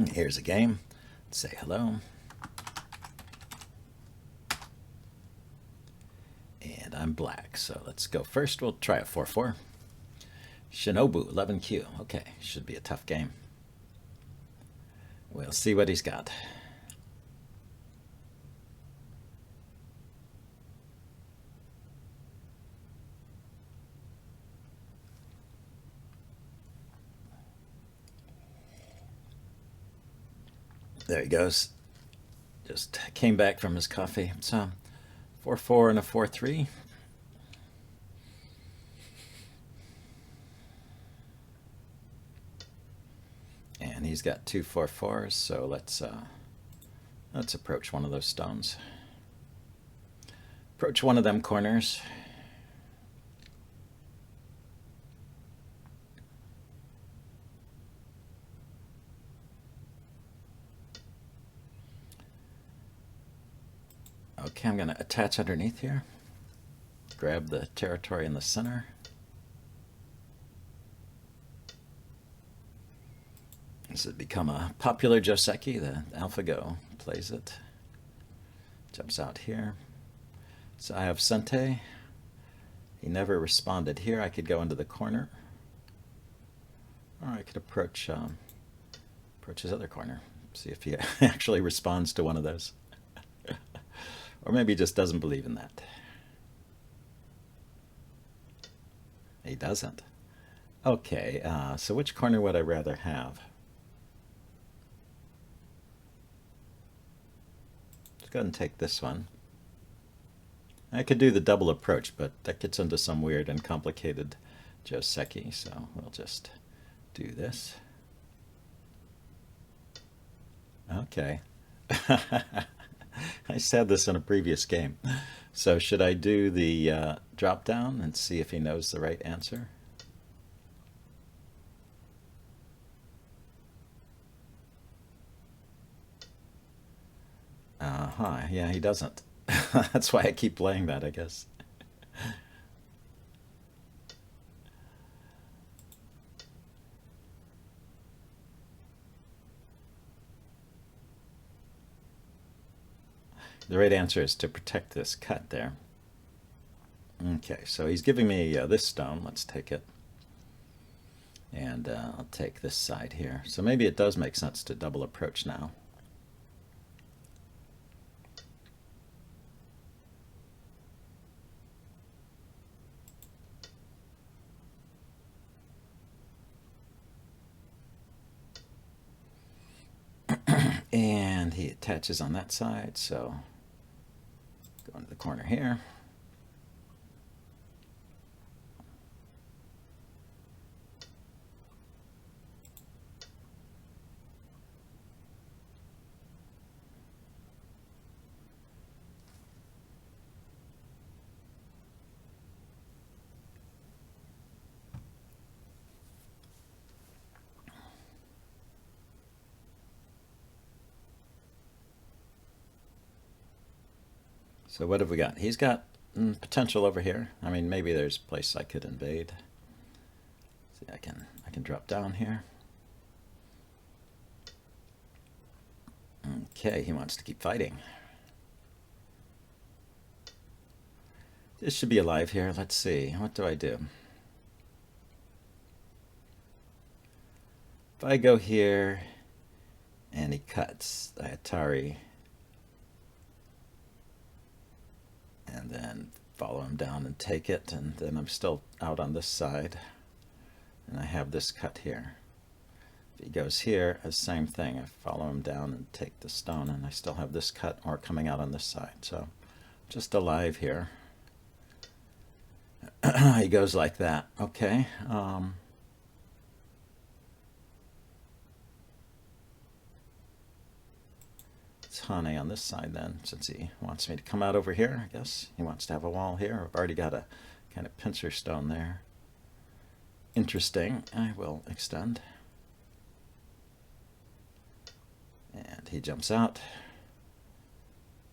Here's a game. Say hello. And I'm black, so let's go first. We'll try a 4-4. Shinobu, 11Q. Okay, should be a tough game. We'll see what he's got. There he goes. Just came back from his coffee. So 4-4 and a 4-3. And he's got two 4-4s, so let's approach one of those stones. Approach one of them corners. Okay, I'm going to attach underneath here. Grab the territory in the center. This has become a popular Joseki. The AlphaGo plays it. Jumps out here. So I have Sente. He never responded here. I could go into the corner. Or I could approach his other corner. See if he actually responds to one of those. Or maybe he just doesn't believe in that. He doesn't. Okay, so which corner would I rather have? Let's go ahead and take this one. I could do the double approach, but that gets into some weird and complicated Joseki, so we'll just do this. Okay. I said this in a previous game. So should I do the drop down and see if he knows the right answer? Yeah, he doesn't. That's why I keep playing that, I guess. The right answer is to protect this cut there. Okay, so he's giving me this stone. Let's take it. And I'll take this side here. So maybe it does make sense to double approach now. And he attaches on that side, so go into the corner here. So what have we got? He's got potential over here. I mean, maybe there's a place I could invade. See, I can drop down here. Okay, he wants to keep fighting. This should be alive here. Let's see. What do I do? If I go here and he cuts the Atari and then follow him down and take it, and then I'm still out on this side and I have this cut here. If he goes here, the same thing. I follow him down and take the stone, and I still have this cut or coming out on this side. So just alive here. He goes like that. Okay. It's Hane on this side then, since he wants me to come out over here. I guess he wants to have a wall here. I've already got a kind of pincer stone there. Interesting. I will extend. And he jumps out.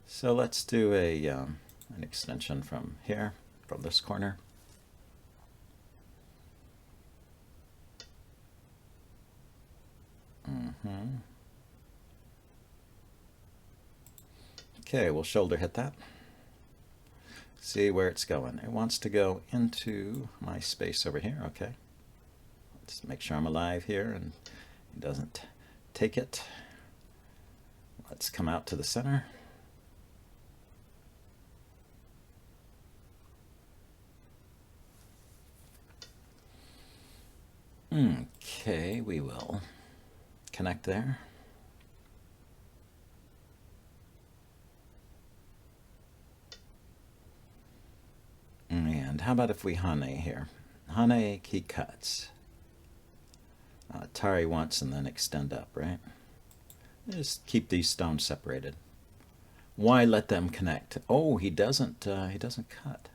So let's do an extension from here, from this corner. Okay, we'll shoulder hit that. See where it's going. It wants to go into my space over here. Okay. Let's make sure I'm alive here and it doesn't take it. Let's come out to the center. Okay, we will connect there. And how about if we Hane here? Hane, he cuts. Tari once and then extend up, right? Just keep these stones separated. Why let them connect? Oh, he doesn't cut.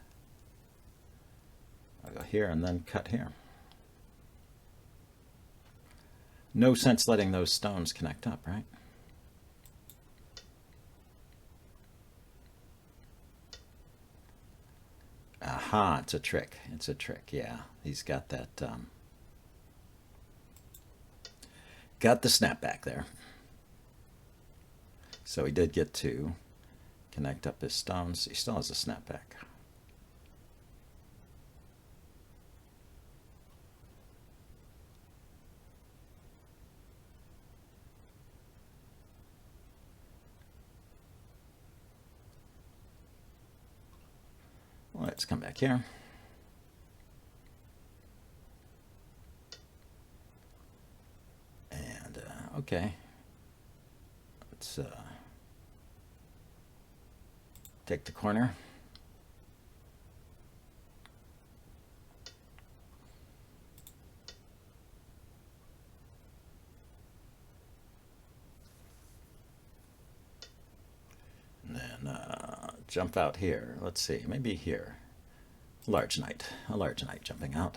I'll go here and then cut here. No sense letting those stones connect up, right? Aha, it's a trick. It's a trick, yeah. He's got that, got the snapback there. So he did get to connect up his stones. He still has a snapback. Let's come back here. And, okay. Let's take the corner. And then jump out here. Let's see, maybe here. A large knight jumping out.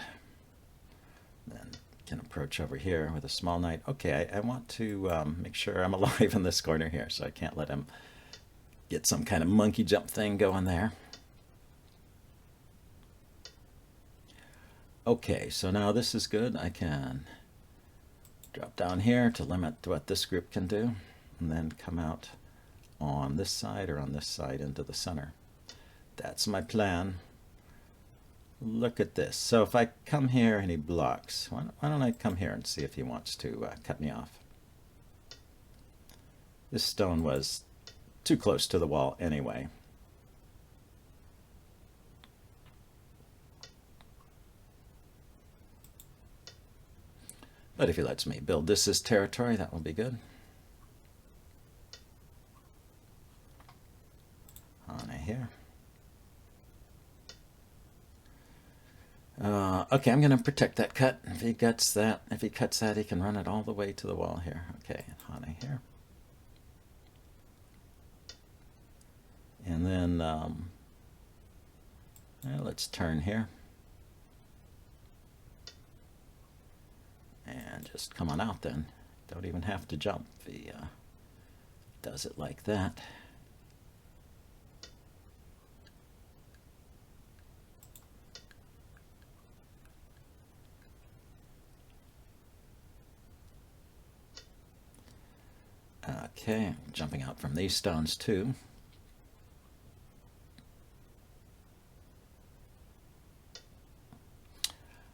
Then can approach over here with a small knight. Okay, I want to make sure I'm alive in this corner here, so I can't let him get some kind of monkey jump thing going there. Okay, so now this is good. I can drop down here to limit what this group can do, and then come out on this side or on this side into the center. That's my plan. Look at this. So if I come here and he blocks, why don't I come here and see if he wants to cut me off? This stone was too close to the wall anyway. But if he lets me build this as territory, that will be good. On here. Okay, I'm going to protect that cut. If he cuts that, he can run it all the way to the wall here. Okay, Hane here. And then let's turn here. And just come on out then. Don't even have to jump if he does it like that. Okay, jumping out from these stones too.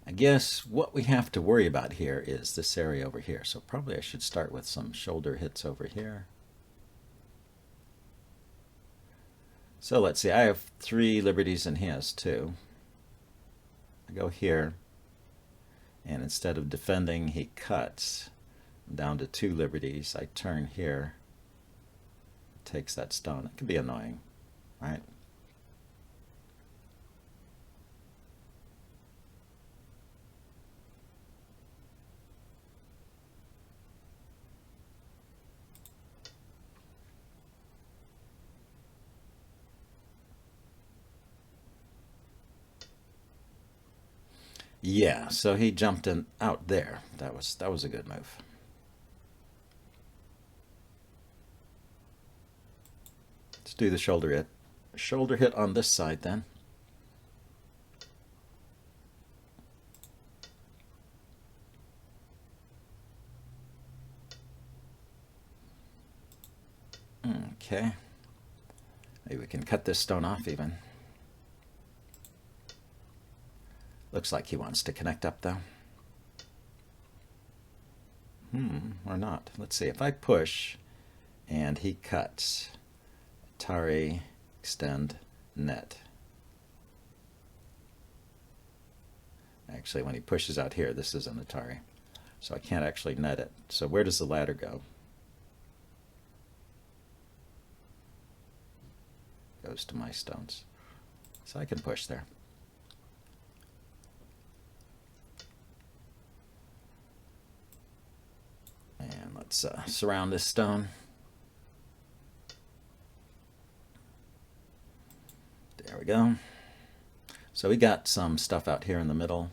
I guess what we have to worry about here is this area over here. So probably I should start with some shoulder hits over here. So let's see, I have 3 liberties and he has 2. I go here, and instead of defending, he cuts. I'm down to 2 liberties. I turn here, takes that stone. It can be annoying, right? Yeah, so he jumped in out there. That was a good move. Let's do the shoulder hit. Shoulder hit on this side then. Okay. Maybe we can cut this stone off even. Looks like he wants to connect up though. Or not. Let's see. If I push and he cuts, Atari, extend, net. Actually, when he pushes out here, this is an Atari. So I can't actually net it. So where does the ladder go? Goes to my stones. So I can push there. And let's surround this stone. There we go. So we got some stuff out here in the middle.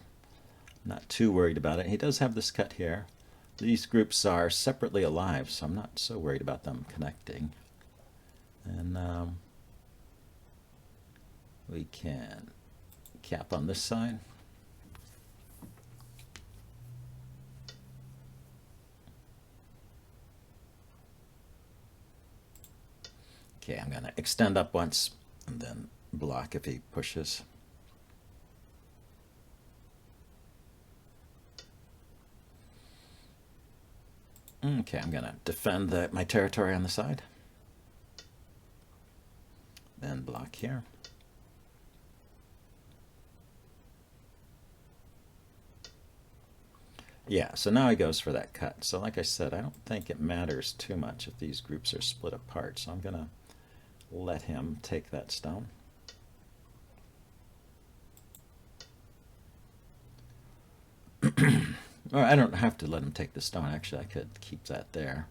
Not too worried about it. He does have this cut here. These groups are separately alive, so I'm not so worried about them connecting. And we can cap on this side. Okay, I'm going to extend up once and then block if he pushes. Okay, I'm going to defend my territory on the side. Then block here. Yeah, so now he goes for that cut. So like I said, I don't think it matters too much if these groups are split apart. So I'm going to let him take that stone. Or I don't have to let him take the stone. Actually, I could keep that there.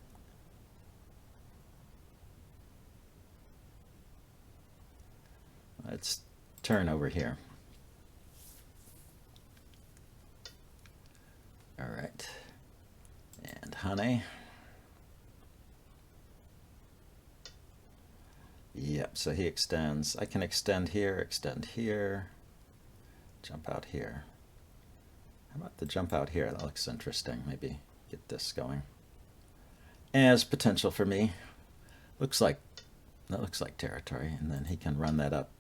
Let's turn over here. All right. And honey. Yep, so he extends. I can extend here, jump out here. How about the jump out here? That looks interesting. Maybe get this going. As potential for me. That looks like territory, and then he can run that up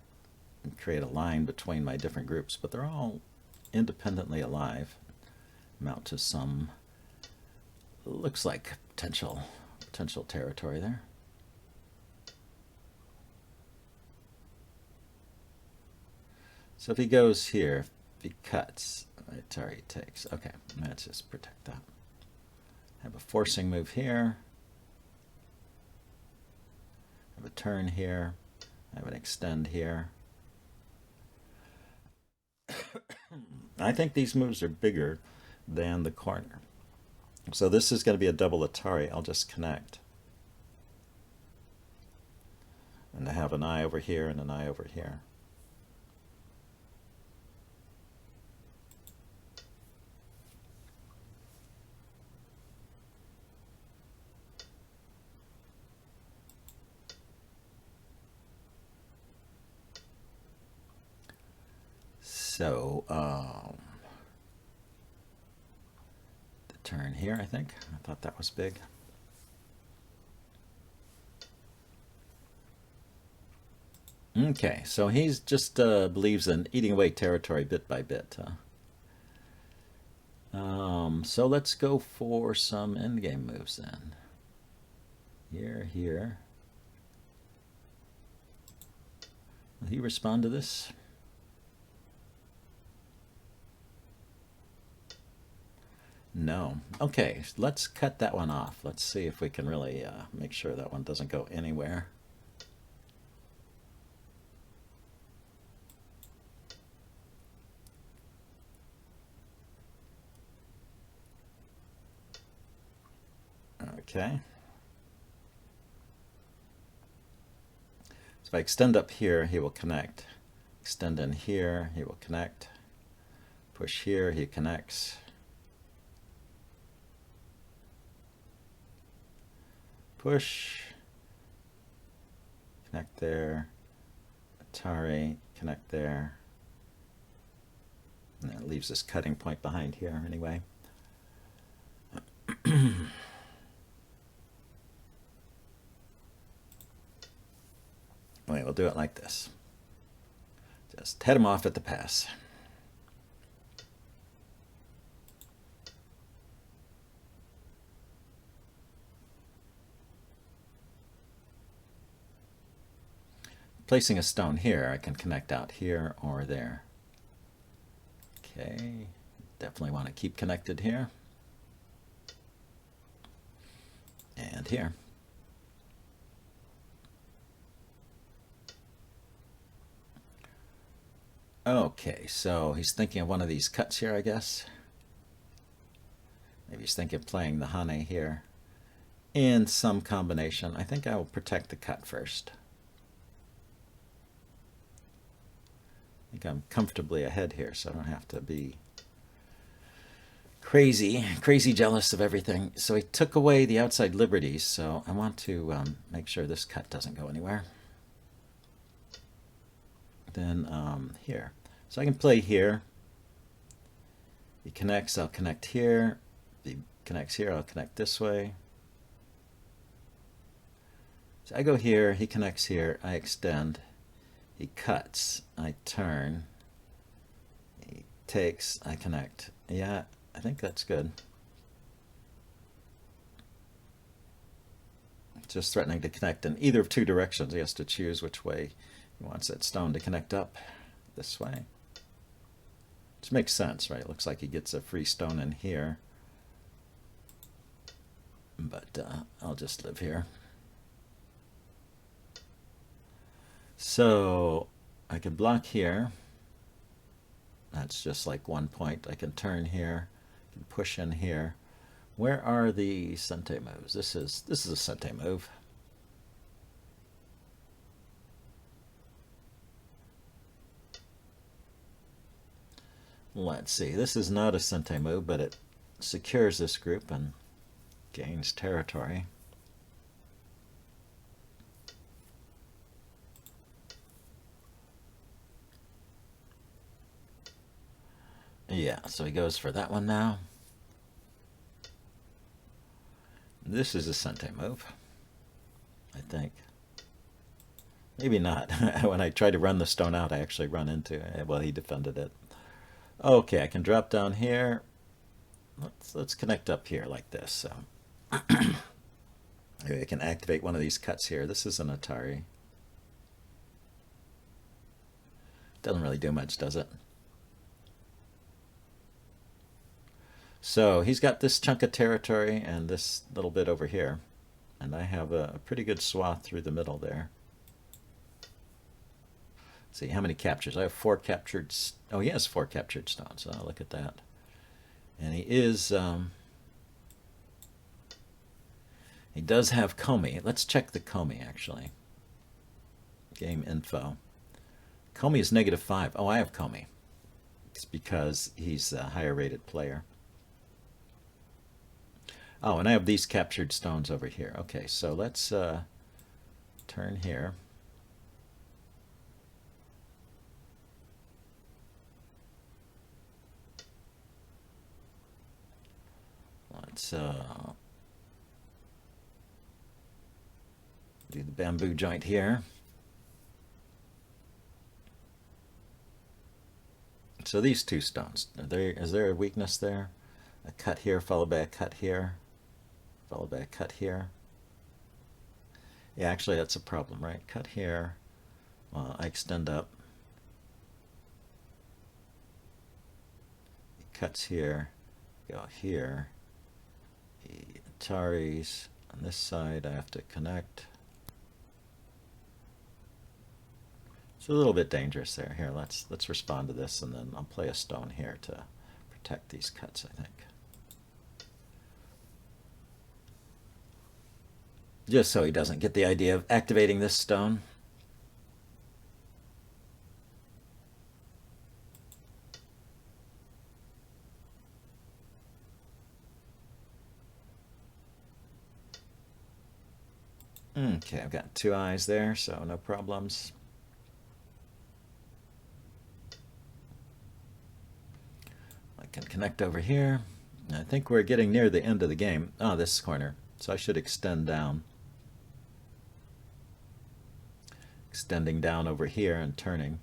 and create a line between my different groups, but they're all independently alive. Amount to some, looks like potential territory there. So if he goes here, if he cuts, Atari takes. Okay, let's just protect that. Have a forcing move here. Have a turn here. Have an extend here. I think these moves are bigger than the corner. So this is going to be a double Atari. I'll just connect. And I have an eye over here and an eye over here. So, the turn here, I think. I thought that was big. Okay, so he's just believes in eating away territory bit by bit. So let's go for some endgame moves then. Here. Will he respond to this? No. Okay, let's cut that one off. Let's see if we can really make sure that one doesn't go anywhere. Okay. So if I extend up here, he will connect. Extend in here, he will connect. Push here, he connects. Push, connect there, Atari, connect there, and that leaves this cutting point behind here anyway. We'll do it like this. Just head him off at the pass. Placing a stone here, I can connect out here or there. Okay, definitely want to keep connected here. And here. Okay, so he's thinking of one of these cuts here, I guess. Maybe he's thinking of playing the Hane here in some combination. I think I will protect the cut first. I think I'm comfortably ahead here, so I don't have to be crazy jealous of everything. So he took away the outside liberties, so I want to make sure this cut doesn't go anywhere. Then here. So I can play here. He connects, I'll connect here. He connects here, I'll connect this way. So I go here, he connects here, I extend. He cuts, I turn. He takes, I connect. Yeah, I think that's good. Just threatening to connect in either of two directions. He has to choose which way he wants that stone to connect up. This way. Which makes sense, right? It looks like he gets a free stone in here. But I'll just live here. So I can block here. That's just like one point. I can turn here. I can push in here. Where are the Sente moves? This is a Sente move. Let's see. This is not a Sente move, but it secures this group and gains territory. Yeah, so he goes for that one now. This is a Sente move, I think. Maybe not. When I tried to run the stone out, I actually run into it. Well, he defended it. Okay, I can drop down here. Let's connect up here like this. So maybe I can activate one of these cuts here. This is an Atari. Doesn't really do much, does it? So he's got this chunk of territory and this little bit over here. And I have a pretty good swath through the middle there. Let's see, how many captures? I have 4 captured. Oh, he has 4 captured stones. Oh, look at that. And he is... he does have Komi. Let's check the Komi, actually. Game info. Komi is -5. Oh, I have Komi. It's because he's a higher rated player. Oh, and I have these captured stones over here. Okay, so let's turn here. Let's do the bamboo joint here. So these 2 stones, is there a weakness there? A cut here followed by a cut here, followed by a cut here. Yeah, actually that's a problem, right? Cut here, well, I extend up. He cuts here, go here. The Ataris on this side I have to connect. It's a little bit dangerous there. Here, let's respond to this, and then I'll play a stone here to protect these cuts, I think. Just so he doesn't get the idea of activating this stone. Okay, I've got 2 eyes there, so no problems. I can connect over here. I think we're getting near the end of the game. Oh, this corner. So I should extend down. extending down over here and turning.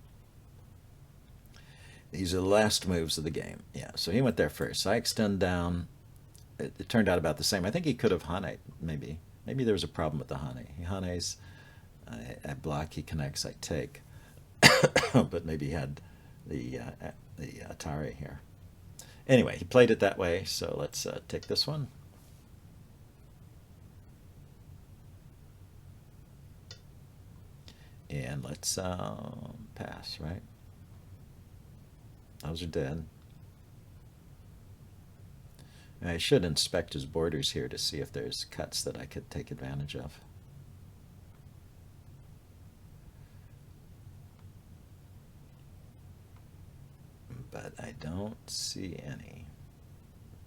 These are the last moves of the game. Yeah, so he went there first. So I extend down. It turned out about the same. I think he could have Hane, maybe. Maybe there was a problem with the Hane. He Hanes, I block, he connects, I take. But maybe he had the Atari here. Anyway, he played it that way, so let's take this one. And let's pass, right? Those are dead. I should inspect his borders here to see if there's cuts that I could take advantage of. But I don't see any.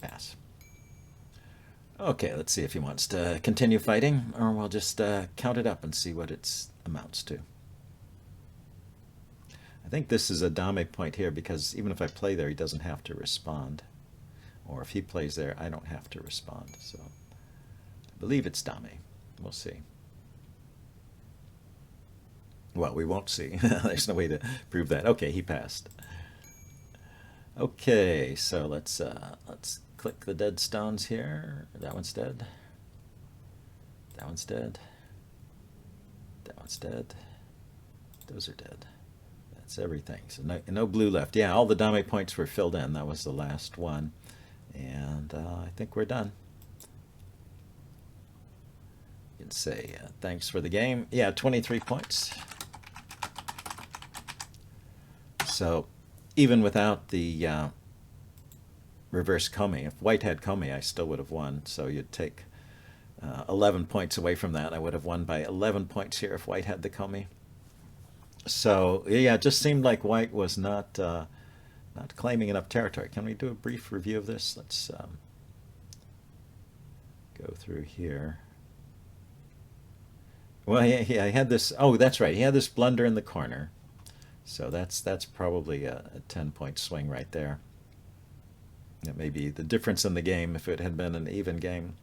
Pass. Okay, let's see if he wants to continue fighting, or we'll just count it up and see what it amounts to. I think this is a dame point here because even if I play there, he doesn't have to respond. Or if he plays there, I don't have to respond. So I believe it's dame. We'll see. Well, we won't see. There's no way to prove that. Okay, he passed. Okay, so let's click the dead stones here. That one's dead. That one's dead. That one's dead. Those are dead. That's everything. So no blue left. Yeah, all the dame points were filled in. That was the last one. And I think we're done. You can say thanks for the game. Yeah, 23 points. So even without the reverse Komi, if white had Komi, I still would have won. So you'd take 11 points away from that. I would have won by 11 points here if white had the Komi. So yeah, it just seemed like white was not claiming enough territory. Can we do a brief review of this? Let's go through here. Well, yeah, he had this. Oh, that's right. He had this blunder in the corner. So that's probably a 10-point swing right there. It may be the difference in the game if it had been an even game,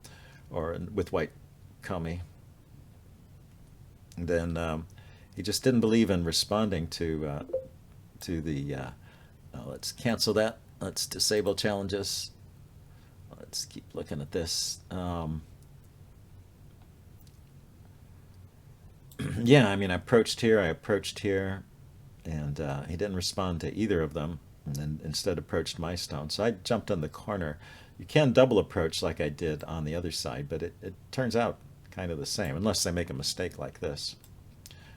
or with white Komi. Then he just didn't believe in responding to the. Let's cancel that. Let's disable challenges. Let's keep looking at this. Yeah, I mean, I approached here, and he didn't respond to either of them, and then instead approached my stone. So I jumped on the corner. You can double approach like I did on the other side, but it turns out kind of the same, unless I make a mistake like this.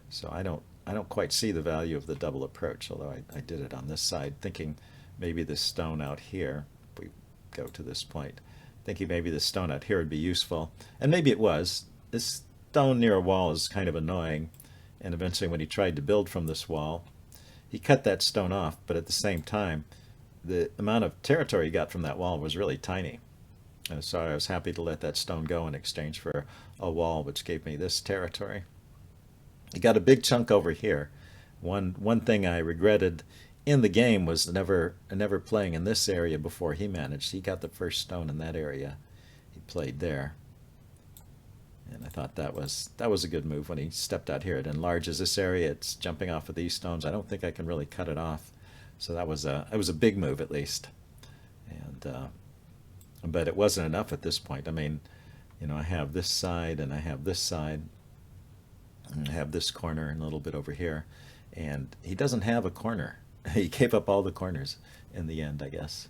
So I don't quite see the value of the double approach, although I did it on this side, thinking maybe this stone out here, if we go to this point, thinking maybe this stone out here would be useful. And maybe it was. This stone near a wall is kind of annoying, and eventually when he tried to build from this wall, he cut that stone off, but at the same time, the amount of territory he got from that wall was really tiny. And so I was happy to let that stone go in exchange for a wall, which gave me this territory. He got a big chunk over here. One thing I regretted in the game was never playing in this area before he managed. He got the first stone in that area. He played there. And I thought that was a good move when he stepped out here. It enlarges this area. It's jumping off of these stones. I don't think I can really cut it off. So it was a big move at least. And but it wasn't enough at this point. I mean, you know, I have this side and I have this side. And I have this corner and a little bit over here. And he doesn't have a corner. He gave up all the corners in the end, I guess.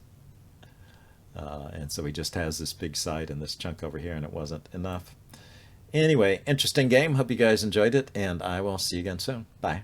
And so he just has this big side and this chunk over here, and it wasn't enough. Anyway, interesting game. Hope you guys enjoyed it, and I will see you again soon. Bye.